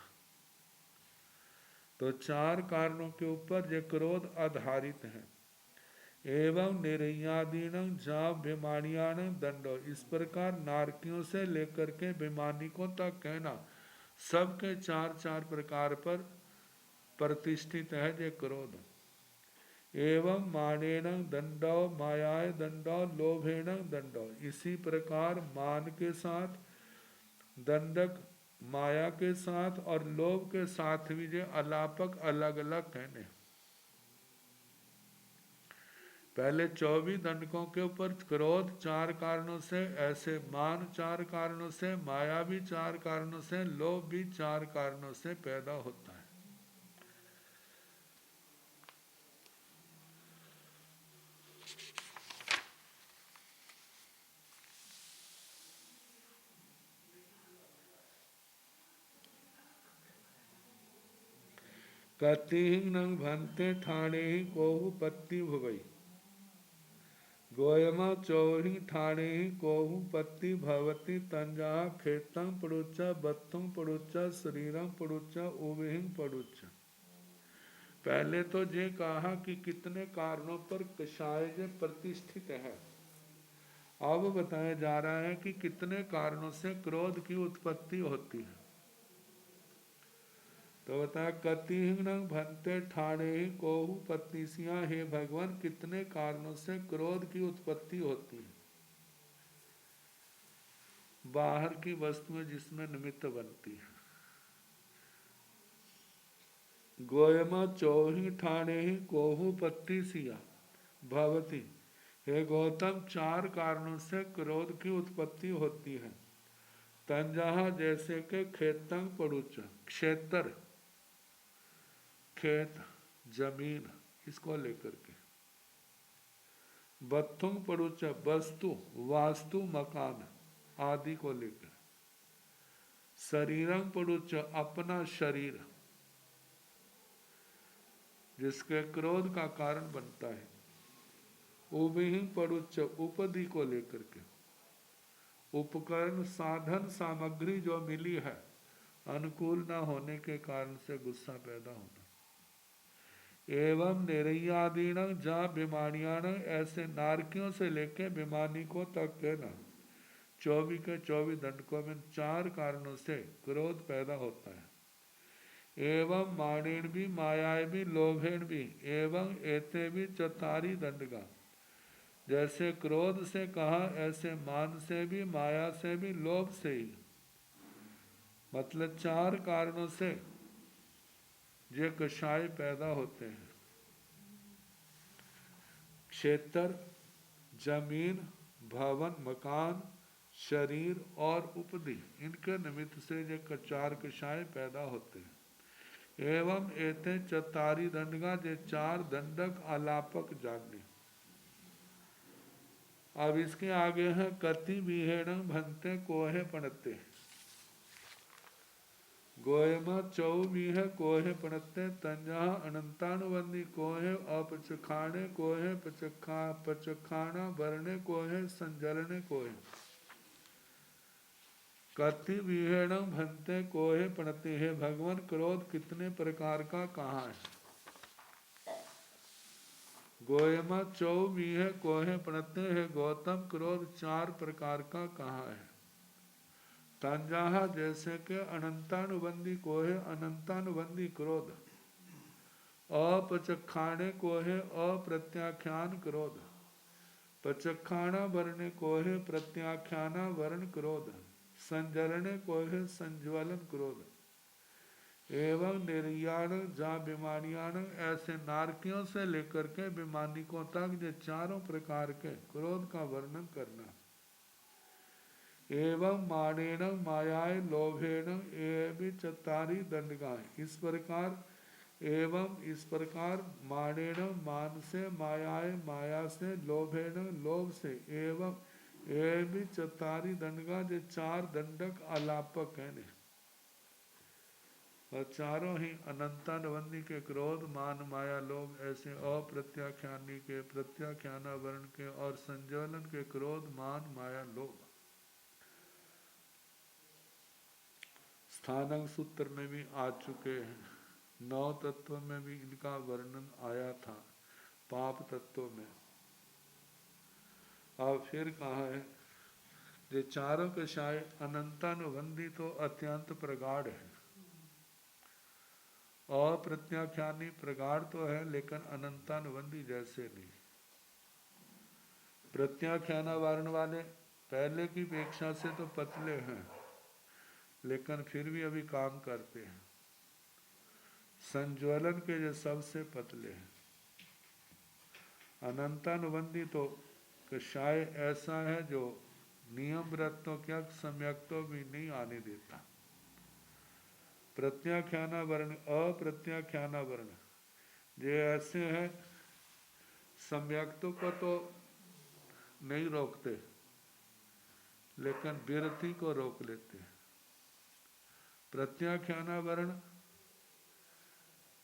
तो चार कारणों के ऊपर ये क्रोध आधारित है। एवं निर्यादीन जाभ्यमानियान दंडो, इस प्रकार नारकियों से लेकर के बेमानिकों तक कहना, सबके चार चार प्रकार पर प्रतिष्ठित है ये क्रोध। एवं मानेन दंडो मायाय दंडो लोभेण दंडो, इसी प्रकार मान के साथ दंडक, माया के साथ और लोभ के साथ भी ये अलापक अलग अलग कहने। पहले 24 दंडकों के ऊपर क्रोध चार कारणों से, ऐसे मान चार कारणों से, माया भी चार कारणों से, लोभ भी चार कारणों से पैदा होता है। कति न भंते ठाणे ही कोहु पत्ति भुवई, गोयमा चौही ठाणे ही कोहु पत्ति भवती, तंजा खेतम पड़ुचा बत्तुम पड़ुचा शरीरम पड़ुचा उविहिम पड़ुचा। पहले तो ये कहा कि कितने कारणों पर कषाय प्रतिष्ठित है। अब बताया जा रहा है कि कितने कारणों से क्रोध की उत्पत्ति होती है। तो बताया कति भंते ठाणे ही कोहु पत्तिसिया, हे भगवान कितने कारणों से क्रोध की उत्पत्ति होती है। बाहर की वस्तुएं जिसमें निमित्त बनती है। गोयमा चौही ठाणे ही कोहु पत्तिसिया भवती, हे गौतम चार कारणों से क्रोध की उत्पत्ति होती है। तंजहा जैसे के खेतंग पड़ुच, क्षेत्र खेत जमीन इसको लेकर के, बत्थुंग पड़ुच वस्तु वास्तु मकान आदि को लेकर, शरीरंग पड़ुच अपना शरीर जिसके क्रोध का कारण बनता है, उभिहिं पड़ुच उपधि को लेकर के, उपकरण साधन सामग्री जो मिली है अनुकूल न होने के कारण से गुस्सा पैदा होना। एवं निर्यादीन जा बीमारियां, ऐसे नारकियों से लेके बीमानिकों तक के न 24 के 24 दंडकों में चार कारणों से क्रोध पैदा होता है। एवं माणेन भी मायाएं भी लोभेण भी, एवं एते भी चतारी दंडगा, जैसे क्रोध से कहा ऐसे मान से भी, माया से भी, लोभ से ही, मतलब चार कारणों से ये कषाय पैदा होते हैं। क्षेत्र, जमीन, भवन, मकान, शरीर और उपधि, इनके निमित्त से ये चार कषाय पैदा होते हैं। एवं एते चतारी दंडगा, जे चार दंडक आलापक जाने। अब इसके आगे है कति विहेण भंते कोहे पणते। गोयमा चौबीह कोहे पणते तंजा अनंतानुबंधी कोहे अपचखाने कोहे पचखाना भरने कोहे संजलने कोहे। कति विहेण भंते कोहे पणते। है भगवान, क्रोध कितने प्रकार का कहाँ है? गोयमा चौबीह कोहे पणते। है गौतम, क्रोध चार प्रकार का कहाँ है? तंजाहा, जैसे के अनंतानुबंधी को है अनंतानुबंधी क्रोध। अपचखाने को है अप्रत्याख्यान क्रोध। पचखाना वरने को है प्रत्याख्याना वर्ण क्रोध। संजलने को है संज्वलन क्रोध। एवं निर्याण जा विमानियान, ऐसे नारकियों से लेकर के विमानिकों तक ये चारों प्रकार के क्रोध का वर्णन करना। एवं मानेन मायाय लोभेन एवं चतारी दंडगाय, इस प्रकार एवं इस प्रकार मानेन मान से, मायाय माया से, लोभेन लोभ से, एवं एवं चतारी दंडगा, जो चार दंडक आलापक है ने। और चारों ही अनंतानुबंधी के क्रोध, मान, माया, लोभ, ऐसे अप्रत्याख्यानी के, प्रत्याख्याना वर्ण के और संज्वलन के क्रोध, मान, माया, लोभ। स्थानक सूत्र में भी आ चुके हैं। 9 तत्वों में भी इनका वर्णन आया था, पाप तत्वों में। अब फिर कहा है ये चारों कषाय अनंतानुबंधी तो अत्यंत प्रगाढ़ है। अप्रत्याख्यानी प्रगाढ़ तो है, लेकिन अनंतानुबंधी जैसे नहीं। प्रत्याख्याना वर्ण वाले पहले की अपेक्षा से तो पतले हैं, लेकिन फिर भी अभी काम करते हैं। संज्वलन के जो सबसे पतले हैं। अनंतानुबंधी तो कषाय ऐसा है जो नियम व्रतों क्या सम्यक्तों भी नहीं आने देता। प्रत्याख्याना वर्ण, अप्रत्याख्याना वर्ण ये ऐसे हैं सम्यक्तों को तो नहीं रोकते, लेकिन विरति को रोक लेते हैं। प्रत्याख्याना वर्ण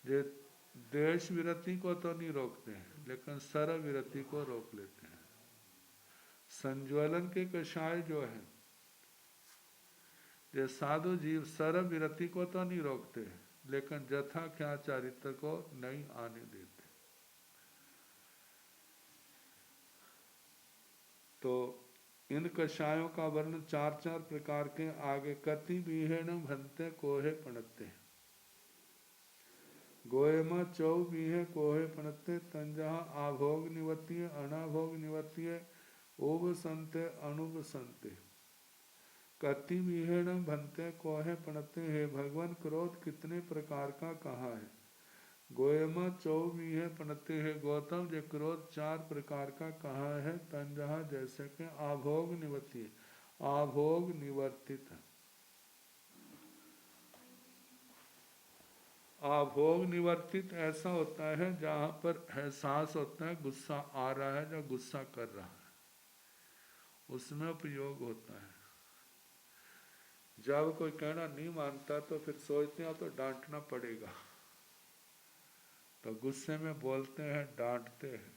जे देश विरति को तो नहीं रोकते हैं, लेकिन सर्व विरति को रोक लेते हैं। संज्वलन के कषाय जो है, जे साधु जीव सर्व विरति को तो नहीं रोकते, लेकिन जथा क्या चारित्र को नहीं आने देते। तो इन कषायों का वर्ण चार चार प्रकार के आगे कति विहेण भंते कोहे पणते। गोयमा चौ बीहे कोहे पणते तंजहा आभोग निवतिये अनाभोग निवतिये ओब संते अनुब संते। कति विहेण भंते कोहे पणते। है भगवान, क्रोध कितने प्रकार का कहा है? गोयमा चौ बीहे पणते। है गौतम, जो क्रोध चार प्रकार का कहा है। तंजहा, जैसे के आभोग निवतिये, आभोग निवर्तित। आभोग निवर्तित ऐसा होता है जहाँ पर एहसास होता है गुस्सा आ रहा है या गुस्सा कर रहा है, उसमें उपयोग होता है। जब कोई कहना नहीं मानता तो फिर सोचते हैं तो डांटना पड़ेगा, तो गुस्से में बोलते हैं, डांटते हैं,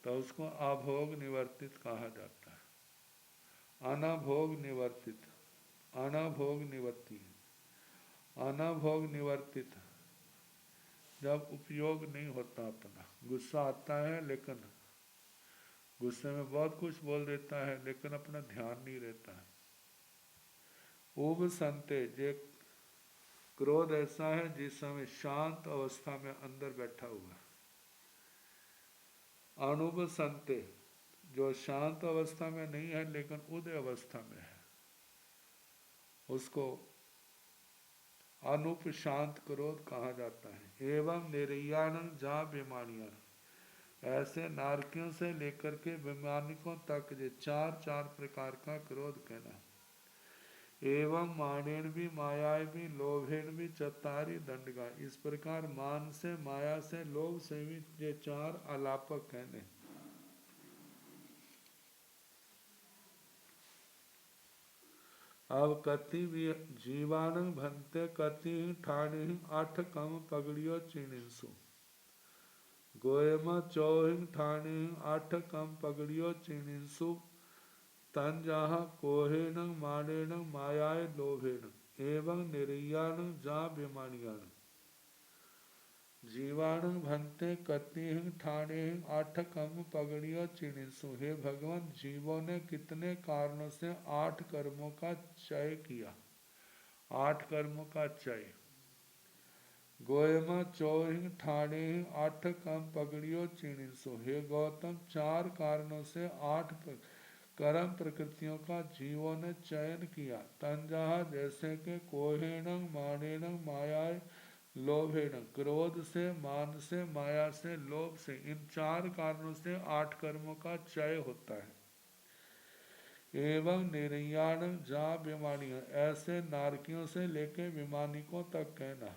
तो उसको आभोग निवर्तित कहा जाता है। अनाभोग निवर्तित, अनाभोग निवर्ती, अनाभोग निवर्तित जब उपयोग नहीं होता अपना। गुस्सा आता है, लेकिन गुस्से में बहुत कुछ बोल देता है, लेकिन अपना ध्यान नहीं रहता है। उब संते, जे क्रोध ऐसा है जिस समय शांत अवस्था में अंदर बैठा हुआ है। अनुब संते, जो शांत अवस्था में नहीं है लेकिन उदय अवस्था में है, उसको अनुपशांत क्रोध कहा जाता है। एवं निर्याण जा बेमानियां, ऐसे नारकियों से लेकर के वैमानिकों तक ये चार चार प्रकार का क्रोध कहना। एवं मानेन भी मायाए भी लोभेन भी चतारी दंडगा, इस प्रकार मान से माया से लोभ से भी ये चार अलापक कहने। अब कति जीवाणु भंते कति ठाणी आठ कम पगड़ियो चिणिसु, गोयम चौहिंग ठाणी आठ कम पगड़ियो चिणिसु, तन जहा कोहेन मानेन मायाय लोभेन, एवं निर्याण जा बेमानियाण। जीवाणु भंते कति ठाणे आठ कम पगड़ियो चिणिसु, हे भगवान जीवों ने कितने कारणों से 8 कर्मों का क्षय किया। 8 कर्मों का क्षय। गोयमा चौहिंग ठाणे 8 कम पगड़ियो चिणिसु, हे गौतम 4 कारणों से 8 कर्म प्रकृतियों का जीवों ने चयन किया। तंजहा जैसे के कोहेण मानेण मायाय लोभेण, क्रोध से, मान से, माया से, लोभ से, इन 4 कारणों से 8 कर्मों का क्षय होता है। एवं निर्याण जा बेमानियों, ऐसे नारकियों से लेके विमानिकों तक कहना।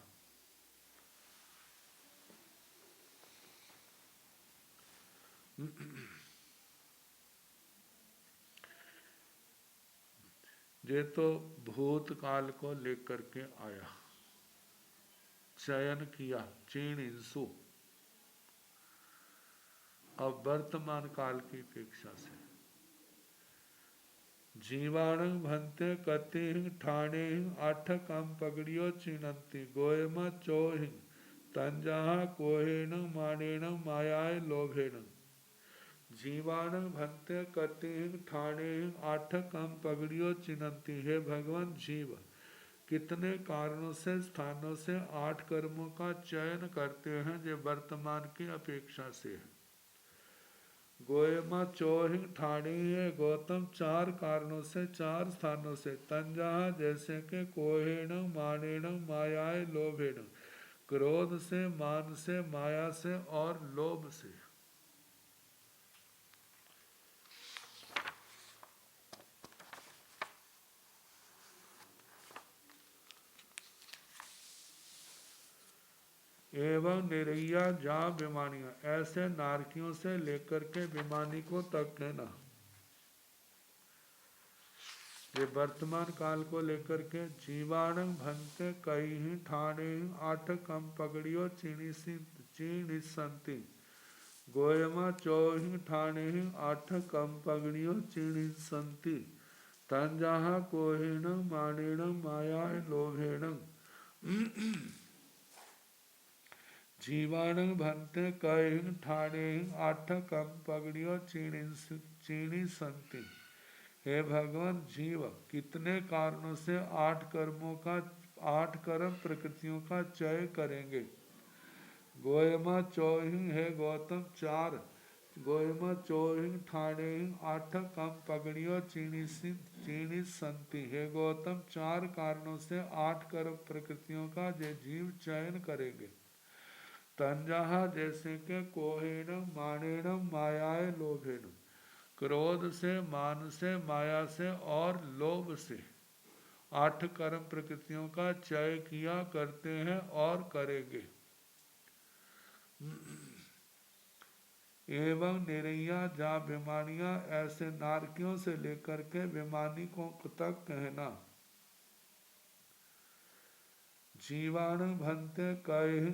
ये तो भूतकाल को लेकर के आया, चयन किया चीण इंसु। अब वर्तमान काल की अपेक्षा से जीवाणु भंते कति ठाणे 8 कम पगड़ियो चिणंती, गोयम चौहिंग तंजहा कोहेण मानेण मायाय लोभेण। जीवाणु भंते कति ठाणे 8 कम पगड़ियो चिणंती, हे भगवान जीव कितने कारणों से, स्थानों से 8 कर्मों का चयन करते हैं जो वर्तमान की अपेक्षा से है। गोयमा चौहिंग ठाणी है गौतम 4 कारणों से, 4 स्थानों से। तंजहा जैसे के कोहेण मानेण मायाय लोभेण, क्रोध से, मान से, माया से और लोभ से। एवं निर्या जा बेमानियां, ऐसे नारकियों से लेकर के बेमानिकों तक कहना। ये वर्तमान काल को लेकर के जीवाणु भंते कई ही ठाणे 8 कम पगड़ियो चीनी संति, गोयमा चौहि ठाणे 8 कम पगड़ियो चीनी संति, तंजहा कोहेण मानेण माया लोभेण। जीवाणु भंते कई ठाणे 8 कम पगड़ियो चीनी संति, हे भगवान जीव कितने कारणों से 8 कर्मों का 8 कर्म प्रकृतियों का क्षय करेंगे। गोयमा चौहिंग है गौतम 4, गोयमा चौहिंग ठाणे 8 कम पगड़ियो चीनी संति, हे गौतम 4 कारणों से 8 कर्म प्रकृतियों का जे जीव चयन करेंगे। तंजहा जैसे के कोहेण मानेण मायाय लोभेण, क्रोध से, मान से, माया से और लोभ से 8 कर्म प्रकृतियों का क्षय किया, करते हैं और करेंगे। एवं निर्या जा बेमानियां, ऐसे नारकियों से लेकर के बेमानिकों तक कहना। जीवाणु भंते कई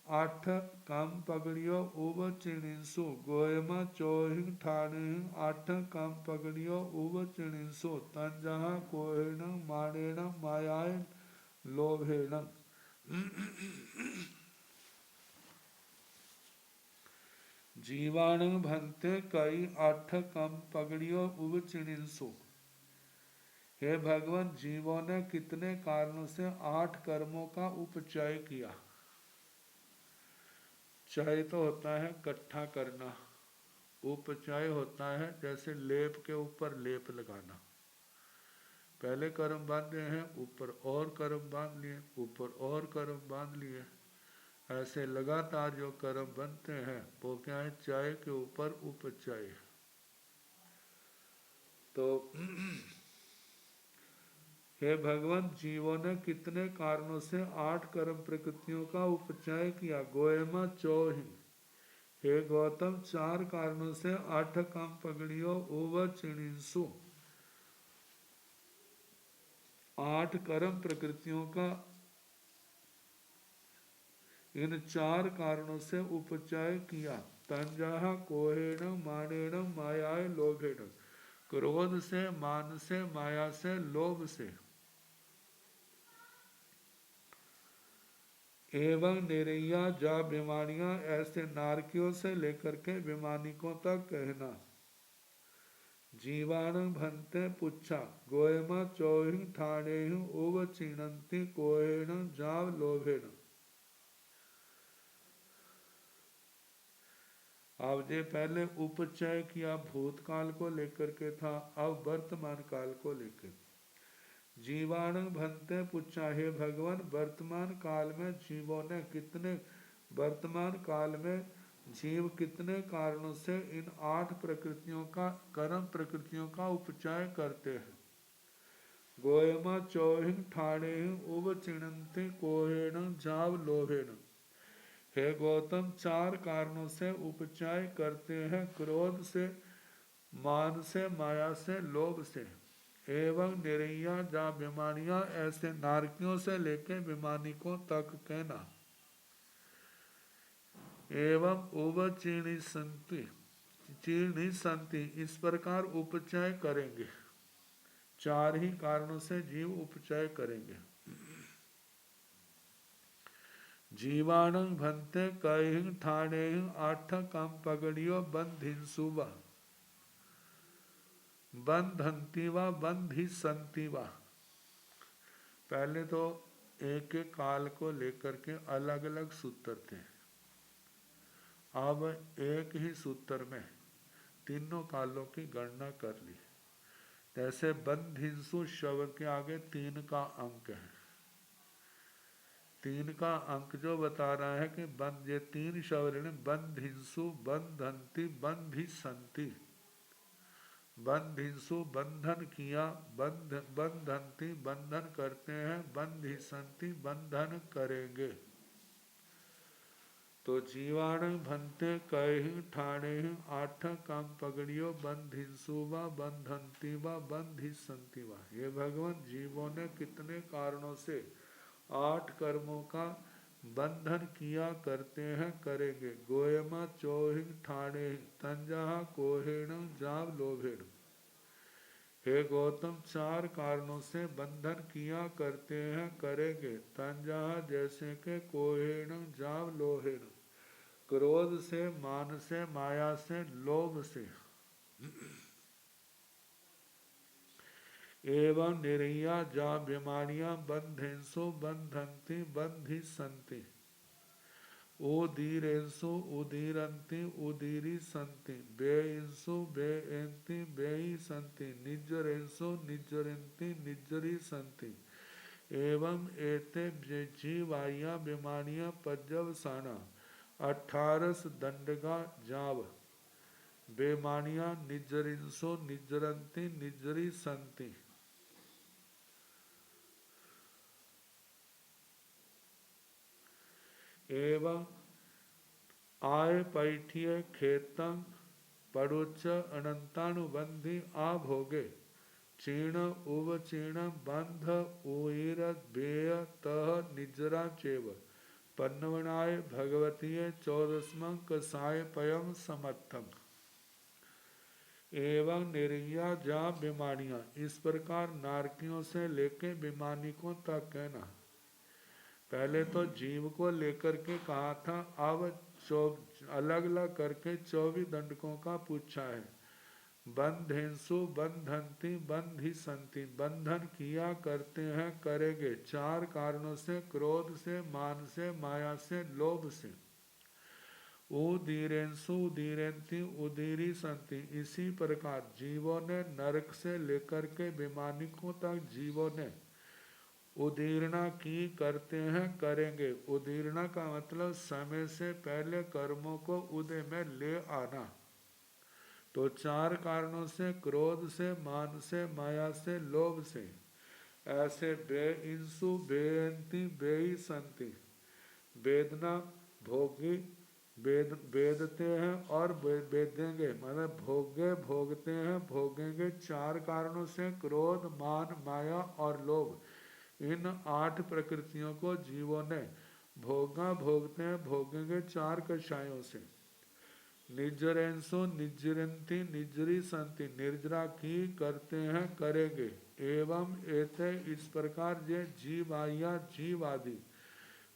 8 कम पगड़ियो उब चिणिसु, गोयमा चौहिंग ठाणे 8 कम पगड़ियो उब चिणिसु, तंजहा कोहेण मानेण मायाय लोभेण। जीवाणु भंते कई 8 कम पगड़ियो उब चिणिसु, हे भगवान जीवों ने कितने कारणों से 8 कर्मों का उपचय किया। चय तो होता है इकट्ठा करना, उपचय होता है जैसे लेप के ऊपर लेप लगाना। पहले कर्म बांधे हैं, ऊपर और कर्म बांध लिए, ऊपर और कर्म बांध लिए। ऐसे लगातार जो कर्म बनते हैं वो क्या है, चाय के ऊपर उपचाय। तो हे भगवान, जीवों ने कितने कारणों से 8 कर्म प्रकृतियों का उपचय किया। गोयमा चौहि। हे गौतम, 4 कारणों से 8 काम पगड़ियों उव चिणिंसु, 8 कर्म प्रकृतियों का इन 4 कारणों से उपचय किया। तंजाहा कोहेण मानेण मायाय लोभेण, क्रोध से, मान से, माया से, लोभ से। एवं निरैया जा बीमारियां, ऐसे नारकियों से लेकर के विमानिकों तक कहना। जीवाणु भंते पुच्छा, गोयमा चौहिं ठाणेह उव चिणंती कोहेण जाव लोभेण। अब जे पहले उपचय किया भूतकाल को लेकर के था, अब वर्तमान काल को लेकर। जीवाणु भंते पूछा, हे भगवान, वर्तमान काल में जीवों ने कितने, वर्तमान काल में जीव कितने कारणों से इन 8 प्रकृतियों का, कर्म प्रकृतियों का उपचय करते हैं। गोयमा चौहिं ठाणेह उव चिणंती कोहेण जाव लोभेण। हे गौतम, 4 कारणों से उपचय करते हैं, क्रोध से, मान से, माया से, लोभ से। एवं निरैया जा बीमारियां, ऐसे नारकियों से लेके बीमानिकों तक कहना। एवं उव चीणी संति, इस प्रकार उपचय करेंगे। 4 ही कारणों से जीव उपचय करेंगे। जीवाणु भंते कहिं ठाणेह 8 काम पगड़ियो बंधिंसुवा, बंधंती व बंधी संती वा। पहले तो एक एक काल को लेकर के अलग अलग सूत्र थे। अब एक ही सूत्र में तीनों कालों की गणना कर ली। जैसे बंधिंसु शब्द के आगे 3 का अंक है। 3 का अंक जो बता रहा है कि बंध, ये 3 शब्द ने बंधिंसु, बंधंती, बंधी संति। बंधिंसु बंधन किया, बंधंती बंधन करते हैं, बंधी संति बंधन करेंगे। तो जीवाणु भंते कहिं ठाणेह 8 काम पगड़ियो बंधिंसु व बंधंती व बंधी संति वा। ये भगवान, जीवों ने कितने कारणों से 8 कर्मों का बंधन किया, करते हैं, करेंगे। गोयमा चौहिं ठाणेह तंजाहा कोहेण जाव लोभेण। हे गौतम, 4 कारणों से बंधन किया, करते हैं, करेंगे। तंजाहा, जैसे के, कोहेण, जाव लोहेण, क्रोध से, मान से, माया से, लोभ से। एवं निरैया जा बीमारियां बंधेंसो बंधंती बंधी संति, उदीरेंसो उदीरंती उदीरी संति, बेइंसो बेएंती बेई संति, निज्जरेंसो निज्जरंती निज्जरी संति। एवं एते जीवाया बीमारियां पज्जव साना 18 दंडगा जाव, बेमानियां निज्जरिंसो निज्जरंती निज्जरी संति। एवं आय पैठिय खेतंग पड़ुच अनंतानुबंधी आभोगे, चीण उव चीण बंध उईर बेय तह निजरा चेव, पन्नवनाय भगवतीय 14 कसाय पयम समर्थम। एवं निरैया जा बीमारियां, इस प्रकार नारकियों से लेके बीमानिकों तक कहना। पहले तो जीव को लेकर के कहा था, अब अलग अलग करके 24 दंडकों का पूछा है। बंधेंसु बंधंती बंधी संति, बंधन किया, करते हैं, करेंगे। 4 कारणों से, क्रोध से, मान से, माया से, लोभ से। उदीरेंसु उदीरंती उदीरी संति। इसी प्रकार जीवों ने नरक से लेकर के वैमानिकों तक जीवों ने उदीर्णा की, करते हैं, करेंगे। उदीर्णा का मतलब समय से पहले कर्मों को उदय में ले आना। तो चार कारणों से, क्रोध से, मान से, माया से, लोभ से, ऐसे बेइंसु बेयंती बेई संति, वेदना भोगी, वेदते हैं और वेदेंगे, मतलब भोगे भोगते हैं भोगेंगे। चार कारणों से क्रोध मान माया और लोभ, इन 8 प्रकृतियों को जीवों ने भोगा भोगते हैं भोगेंगे चार कषायों से। निजरेंसो निजरंती निजरी संति, निर्जरा की, करते हैं, करेंगे। एवं एते, इस प्रकार ये जीवाया जीव आदि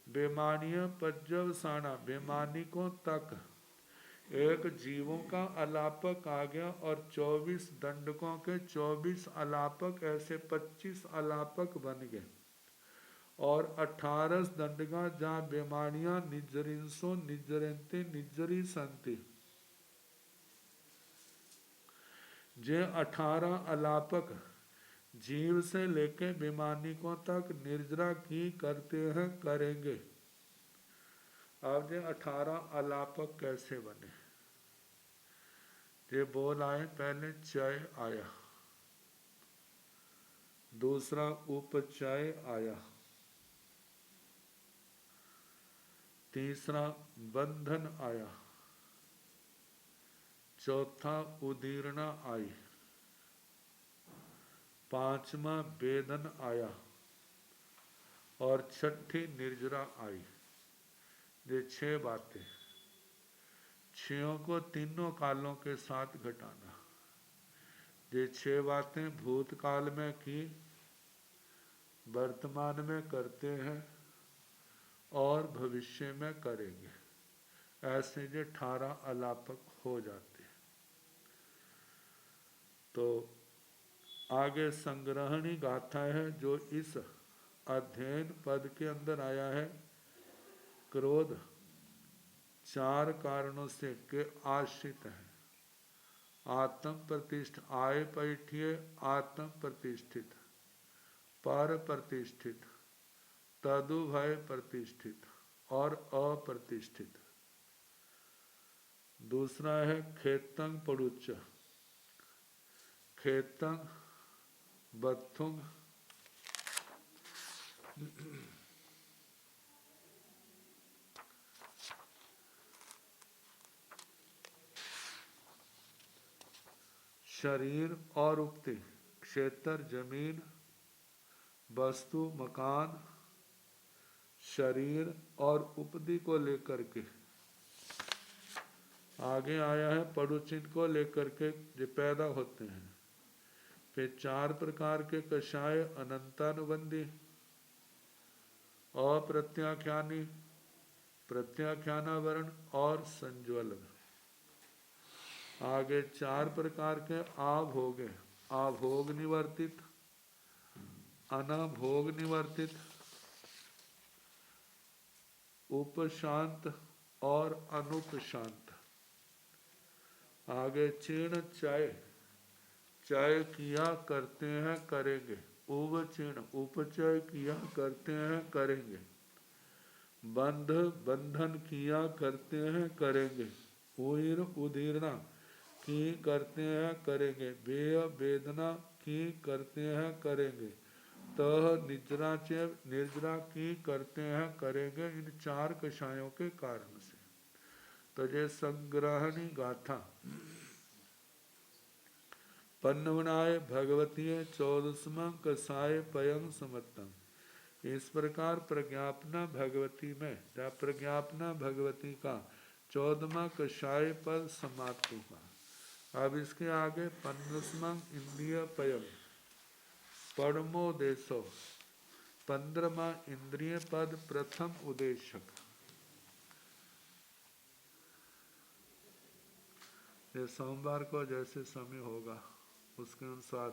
बेमानिया पज्जवसाना, बेमानिकों तक एक जीवों का अलापक आ गया और 24 दंडकों के 24 अलापक, ऐसे 25 अलापक बन गए। और 18 दंडका जहाँ बेमानियां निजरिंसो निजरंती निजरी संति, जे 18 अलापक जीव से लेके बेमानिकों तक निर्जरा की, करते हैं, करेंगे। अब ये 18 अलापक कैसे बने? ये बोल आए, पहले चय आया, दूसरा उपचय आया, तीसरा बंधन आया, चौथा उदीर्णा आई, पांचवा वेदन आया और छठी निर्जरा आई। ये 6 बातें, 6 को तीनों कालों के साथ घटाना। ये 6 बातें भूतकाल में की, वर्तमान में करते हैं और भविष्य में करेंगे। ऐसे ये 18 अलापक हो जाते हैं। तो आगे संग्रहणी गाथा है जो इस अध्ययन पद के अंदर आया है। क्रोध 4 कारणों से के आश्रित है। आत्म प्रतिष्ठ, आय पैठिए आत्म प्रतिष्ठित, पर प्रतिष्ठित, तदुभय प्रतिष्ठित और अप्रतिष्ठित। दूसरा है खेतंग पड़ुच्च, खेतंग बत्थुंग, शरीर और उक्ति, क्षेत्र जमीन, वस्तु मकान, शरीर और उपदि को लेकर के। आगे आया है पड़ुचिन को लेकर के जो पैदा होते हैं। फिर 4 प्रकार के कषाय, अनंतानुबंधी, अप्रत्याख्यानी, प्रत्याख्यानावरण और संज्वलन। आगे 4 प्रकार के आभोग हैं। आभोग निवर्तित, अनाभोग निवर्तित, उपशांत और अनुपशांत। आगे चीर्ण चय, चय किया, करते हैं, करेंगे। उवचीर्ण, उपचय किया, करते हैं, करेंगे। बंध, बंधन किया, करते हैं, करेंगे। उईर, उदीर्णा की, करते हैं, करेंगे। वेय, वेदना की, करते हैं, करेंगे। तह, निजरा च, निर्जरा की, करते हैं, करेंगे। इन 4 कषायों के कारण से। तो ये संग्रहणी गाथा पन्नवनाय भगवतीय 14वां कसाय पयंग समत्तम। इस प्रकार प्रज्ञापना भगवती में, या प्रज्ञापना भगवती का 14वां कषाय पद समाप्त हुआ। अब इसके आगे 15वां इंद्रिय पयंग परमोदेशो, 15वां इंद्रिय पद प्रथम उदेशक। ये सोमवार को जैसे समय होगा उसके अनुसार